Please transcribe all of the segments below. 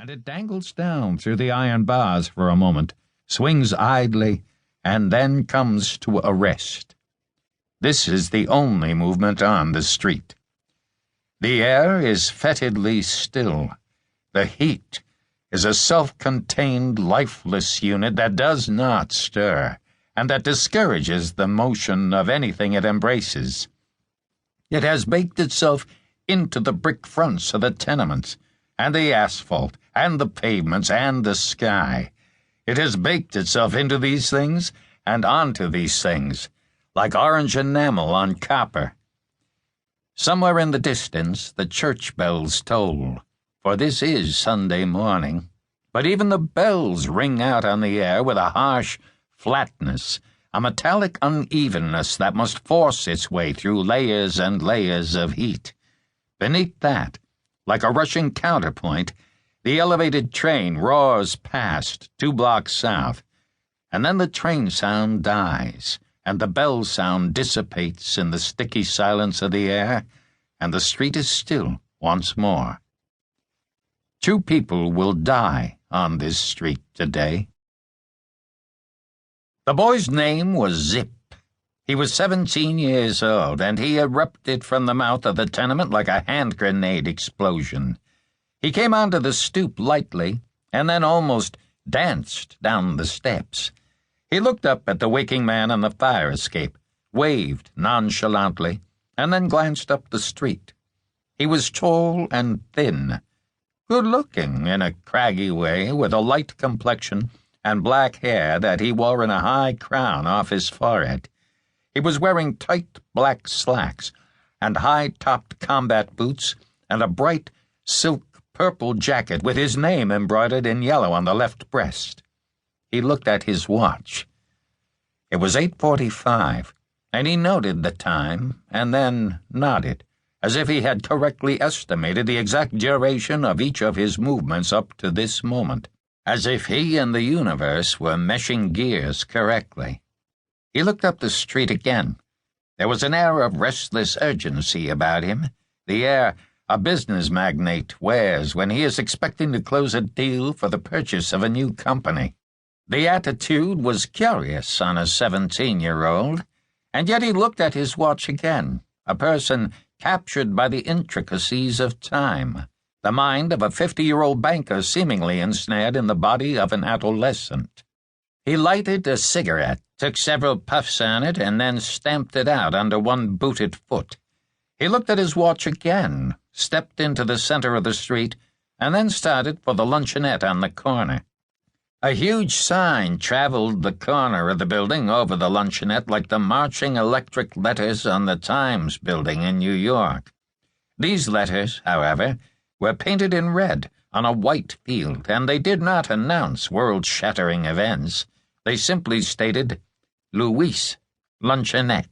and it dangles down through the iron bars for a moment, swings idly, and then comes to a rest. This is the only movement on the street. The air is fetidly still. The heat is a self-contained, lifeless unit that does not stir, and that discourages the motion of anything it embraces. It has baked itself into the brick fronts of the tenements, and the asphalt, and the pavements, and the sky. It has baked itself into these things, and onto these things, like orange enamel on copper. Somewhere in the distance the church bells toll, for this is Sunday morning, but even the bells ring out on the air with a harsh flatness, a metallic unevenness that must force its way through layers and layers of heat. Beneath that, like a rushing counterpoint, the elevated train roars past 2 blocks south, and then the train sound dies, and the bell sound dissipates in the sticky silence of the air, and the street is still once more. 2 people will die on this street today. The boy's name was Zip. He was 17 years old, and he erupted from the mouth of the tenement like a hand grenade explosion. He came onto the stoop lightly, and then almost danced down the steps. He looked up at the waking man on the fire escape, waved nonchalantly, and then glanced up the street. He was tall and thin, good-looking in a craggy way, with a light complexion and black hair that he wore in a high crown off his forehead. He was wearing tight black slacks and high-topped combat boots and a bright silk purple jacket with his name embroidered in yellow on the left breast. He looked at his watch. It was 8:45, and he noted the time and then nodded, as if he had correctly estimated the exact duration of each of his movements up to this moment, as if he and the universe were meshing gears correctly. He looked up the street again. There was an air of restless urgency about him, the air a business magnate wears when he is expecting to close a deal for the purchase of a new company. The attitude was curious on a 17-year-old, and yet he looked at his watch again, a person captured by the intricacies of time, the mind of a 50-year-old banker seemingly ensnared in the body of an adolescent. He lighted a cigarette, took several puffs on it, and then stamped it out under one booted foot. He looked at his watch again, stepped into the center of the street, and then started for the luncheonette on the corner. A huge sign traveled the corner of the building over the luncheonette like the marching electric letters on the Times building in New York. These letters, however, were painted in red on a white field, and they did not announce world-shattering events. They simply stated, Louis Luncheonette.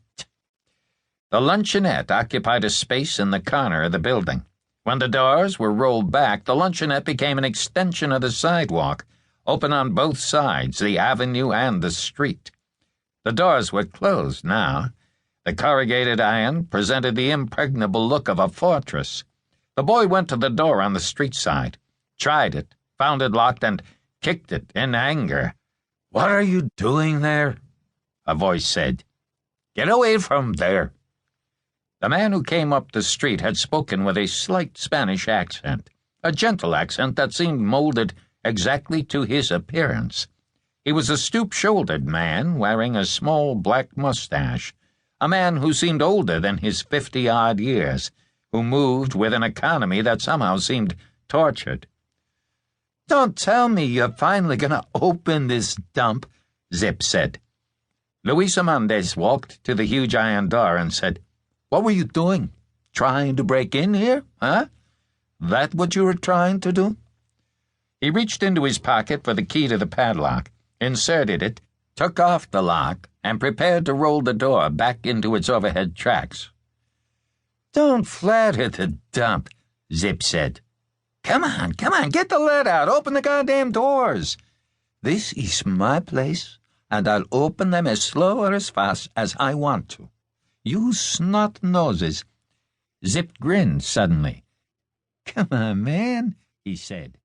The luncheonette occupied a space in the corner of the building. When the doors were rolled back, the luncheonette became an extension of the sidewalk, open on both sides, the avenue and the street. The doors were closed now. The corrugated iron presented the impregnable look of a fortress. The boy went to the door on the street side, tried it, found it locked, and kicked it in anger. "What are you doing there?" a voice said. "Get away from there." The man who came up the street had spoken with a slight Spanish accent, a gentle accent that seemed molded exactly to his appearance. He was a stoop-shouldered man wearing a small black mustache, a man who seemed older than his 50-odd years, who moved with an economy that somehow seemed tortured. "Don't tell me you're finally going to open this dump," Zip said. Luis Amandes walked to the huge iron door and said, "What were you doing? Trying to break in here, huh? That what you were trying to do?" He reached into his pocket for the key to the padlock, inserted it, took off the lock, and prepared to roll the door back into its overhead tracks. "Don't flatter the dump," Zip said. Come on, get the lead out. Open the goddamn doors." "This is my place, and I'll open them as slow or as fast as I want to. You snot noses." Zip grinned suddenly. "Come on, man," he said.